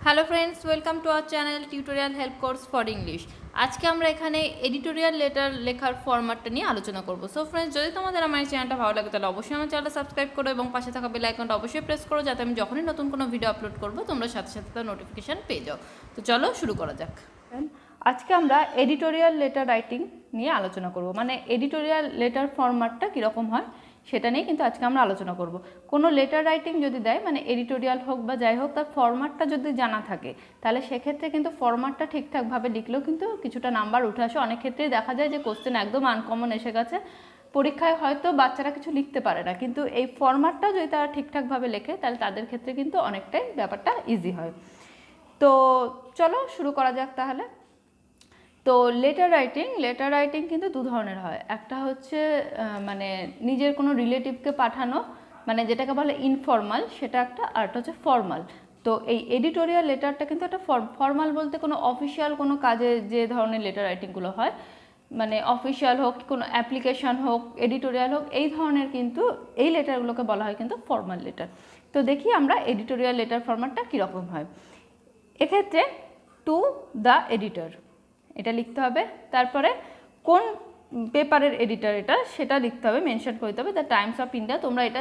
Hello friends, welcome to our channel tutorial help course for English. আজকে আমরা এখানে editorial letter লেখার ফরম্যাটটা নিয়ে আলোচনা করব। সো ফ্রেন্ডস, যদি তোমাদের আমার এই চ্যানেলটা ভালো লাগে তাহলে অবশ্যই আমার চ্যানেলটা সাবস্ক্রাইব করো এবং পাশে থাকা বেল আইকনটা অবশ্যই প্রেস করো, যাতে আমি যখনই নতুন কোনো ভিডিও আপলোড করবো তোমরা সাথে সাথে তার নোটিফিকেশান পেয়ে যাও। তো চলো শুরু করা যাক। আজকে আমরা এডিটোরিয়াল লেটার রাইটিং নিয়ে আলোচনা করব, মানে এডিটোরিয়াল লেটার ফরম্যাটটা কীরকম হয় সেটা নিয়ে কিন্তু আজকে আমরা আলোচনা করব। কোনো লেটার রাইটিং যদি দেয়, মানে এডিটোরিয়াল হোক বা যাই হোক, তার ফরম্যাটটা যদি জানা থাকে তাহলে সেক্ষেত্রে কিন্তু ফরম্যাটটা ঠিকঠাকভাবে লিখলেও কিন্তু কিছুটা নাম্বার উঠে আসে। অনেক ক্ষেত্রেই দেখা যায় যে কোশ্চেন একদম আনকমন এসে গেছে, পরীক্ষায় হয়তো বাচ্চারা কিছু লিখতে পারে না, কিন্তু এই ফরম্যাটটা যদি তারা ঠিকঠাকভাবে লেখে তাহলে তাদের ক্ষেত্রে কিন্তু অনেকটাই ব্যাপারটা ইজি হয়। তো চলো শুরু করা যাক তাহলে। তো লেটার রাইটিং কিন্তু দু ধরনের হয়। একটা হচ্ছে মানে নিজের কোনো রিলেটিভকে পাঠানো, মানে যেটাকে বলে ইনফর্মাল, সেটা একটা, আর একটা হচ্ছে ফর্মাল। তো এই এডিটোরিয়াল লেটারটা কিন্তু একটা ফর্মাল বলতে কোনো অফিসিয়াল কোনো কাজে যে ধরনের লেটার রাইটিংগুলো হয়, মানে অফিসিয়াল হোক, কোনো অ্যাপ্লিকেশন হোক, এডিটোরিয়াল হোক, এই ধরনের কিন্তু এই লেটারগুলোকে বলা হয় কিন্তু ফর্মাল লেটার। তো দেখি আমরা এডিটোরিয়াল লেটার ফরম্যাটটা কীরকম হয়। এক্ষেত্রে টু দ্য এডিটর এটা লিখতে হবে, তারপরে কোন পেপারের এডিটর এটা সেটা লিখতে হবে, মেনশন করতে হবে। দ্য টাইমস অফ ইন্ডিয়া, তোমরা এটা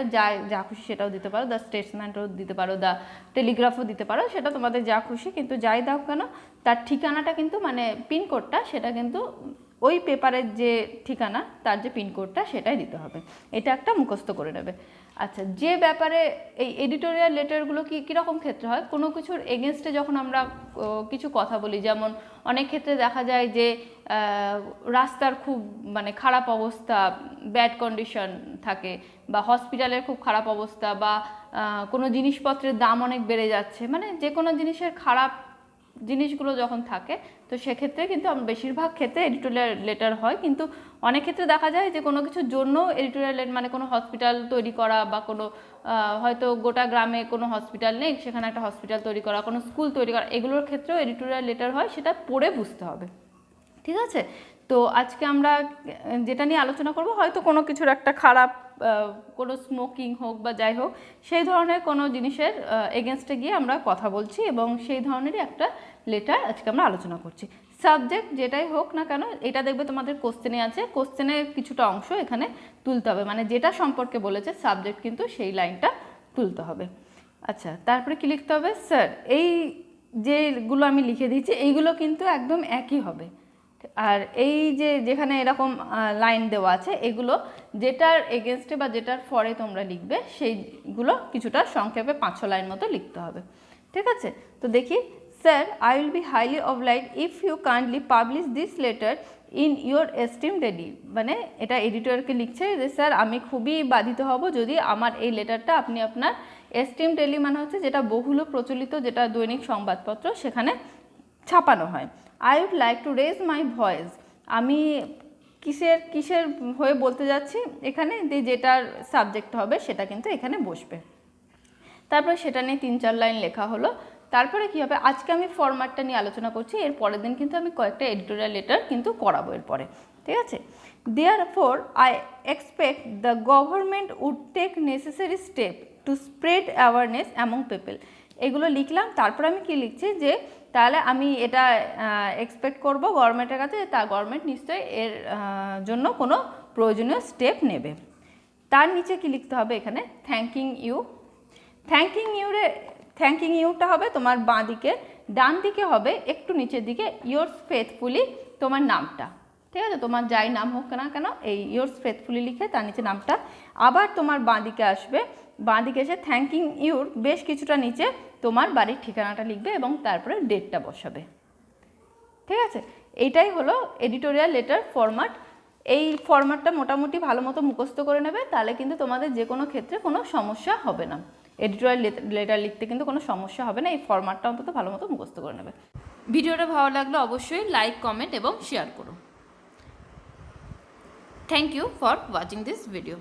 যা খুশি সেটাও দিতে পারো, দ্য স্টেটসম্যানও দিতে পারো, দ্য টেলিগ্রাফও দিতে পারো, সেটা তোমাদের যা খুশি, কিন্তু যাই দাও কেন তার ঠিকানাটা কিন্তু, মানে পিনকোডটা, সেটা কিন্তু ওই পেপারের যে ঠিকানা তার যে পিনকোডটা সেটাই দিতে হবে। এটা একটা মুখস্থ করে নেবে। আচ্ছা, যে ব্যাপারে এই এডিটোরিয়াল লেটারগুলো কীরকম ক্ষেত্রে হয়, কোনো কিছুর এগেনস্টে যখন আমরা কিছু কথা বলি, যেমন অনেক ক্ষেত্রে দেখা যায় যে রাস্তার খুব মানে খারাপ অবস্থা, ব্যাড কন্ডিশন থাকে, বা হসপিটালের খুব খারাপ অবস্থা, বা কোনো জিনিসপত্রের দাম অনেক বেড়ে যাচ্ছে, মানে যে কোনো জিনিসের খারাপ জিনিসগুলো যখন থাকে, তো সেক্ষেত্রে কিন্তু বেশিরভাগ ক্ষেত্রে এডিটোরিয়াল লেটার হয়। কিন্তু অনেক ক্ষেত্রে দেখা যায় যে কোনো কিছুর জন্য এডিটোরিয়াল, মানে কোনো হসপিটাল তৈরি করা, বা কোনো হয়তো গোটা গ্রামে কোনো হসপিটাল নেই, সেখানে একটা হসপিটাল তৈরি করা, কোনো স্কুল তৈরি করা, এগুলোর ক্ষেত্রেও এডিটোরিয়াল লেটার হয়, সেটা পড়ে বুঝতে হবে। ঠিক আছে, তো আজকে আমরা যেটা নিয়ে আলোচনা করব, হয়তো কোনো কিছুর একটা খারাপ, কোনো স্মোকিং হোক বা যাই হোক, সেই ধরনের কোনো জিনিসের এগেনস্টে গিয়ে আমরা কথা বলছি, এবং সেই ধরনেরই একটা লেটার আজকে আমরা আলোচনা করছি। সাবজেক্ট যেটাই হোক না কেন, এটা দেখবে তোমাদের কোশ্চেনে আছে, কোশ্চেনের কিছুটা অংশ এখানে তুলতে হবে, মানে যেটা সম্পর্কে বলেছে সাবজেক্ট কিন্তু সেই লাইনটা তুলতে হবে। আচ্ছা, তারপরে কি লিখতে হবে, স্যার এই যেগুলো আমি লিখে দিয়েছি এইগুলো কিন্তু একদম একই হবে, আর এই যে যেখানে এরকম লাইন দেওয়া আছে এগুলো যেটার এগেনস্টে বা যেটার ফরে তোমরা লিখবে সেইগুলো কিছুটা সংক্ষেপে 5-6 লাইন মতো লিখতে হবে। ঠিক আছে, তো দেখি, sir I will be highly oblige if you kindly publish this letter in your esteem daily, মানে এটা এডিটরকে লিখছে যে স্যার আমি খুবই বাধিত হব যদি আমার এই লেটারটা আপনি আপনার এস্টিম ডেলি, মানে হচ্ছে যেটা বহুল প্রচলিত, যেটা দৈনিক সংবাদপত্র, সেখানে ছাপানো হয়। I would like to raise my voice, আমি কিসের হয়ে বলতে যাচ্ছি এখানে, যেটার সাবজেক্ট হবে সেটা কিন্তু এখানে বসবে। তারপরে সেটা নিয়ে 3-4 লাইন লেখা হলো। তারপরে কী হবে, আজকে আমি ফরম্যাটটা নিয়ে আলোচনা করছি, এর পরের দিন কিন্তু আমি কয়েকটা এডিটোরিয়াল লেটার কিন্তু করাবো এরপরে। ঠিক আছে, therefore I expect the government would take necessary step to spread awareness among people, এগুলো লিখলাম। তারপর আমি কি লিখছি, যে তাহলে আমি এটা এক্সপেক্ট করব গভর্নমেন্টের কাছে, তা গভর্নমেন্ট নিশ্চয়ই এর জন্য কোনো প্রয়োজনীয় স্টেপ নেবে। তার নিচে কি লিখতে হবে, এখানে থ্যাঙ্কিং ইউ। থ্যাঙ্কিং ইউটা হবে তোমার বাঁ দিকে, ডান দিকে হবে একটু নিচের দিকে ইয়োর্স ফেথফুলি, তোমার নামটা। ঠিক আছে, তোমার যাই নাম হোক না কেন, এই ইয়োর্স ফেথফুলি লিখে তার নিচে নামটা, আবার তোমার বাঁ দিকে আসবে, বাঁ দিকে এসে থ্যাঙ্কিং ইউর বেশ কিছুটা নিচে তোমার বাড়ির ঠিকানাটা লিখবে এবং তারপরে ডেটটা বসাবে। ঠিক আছে, এইটাই হলো এডিটোরিয়াল লেটার ফরম্যাট। এই ফরম্যাটটা মোটামুটি ভালো মতো মুখস্থ করে নেবে, তাহলে কিন্তু তোমাদের যে কোনো ক্ষেত্রে কোনো সমস্যা হবে না। এডিটোরিয়াল লেটার লিখতে কিন্তু কোনো সমস্যা হবে না, এই ফরম্যাটটা অন্তত ভালো মতো মুখস্থ করে নেবে। ভিডিওটা ভালো লাগলে অবশ্যই লাইক, কমেন্ট এবং শেয়ার করো। Thank you for watching this video.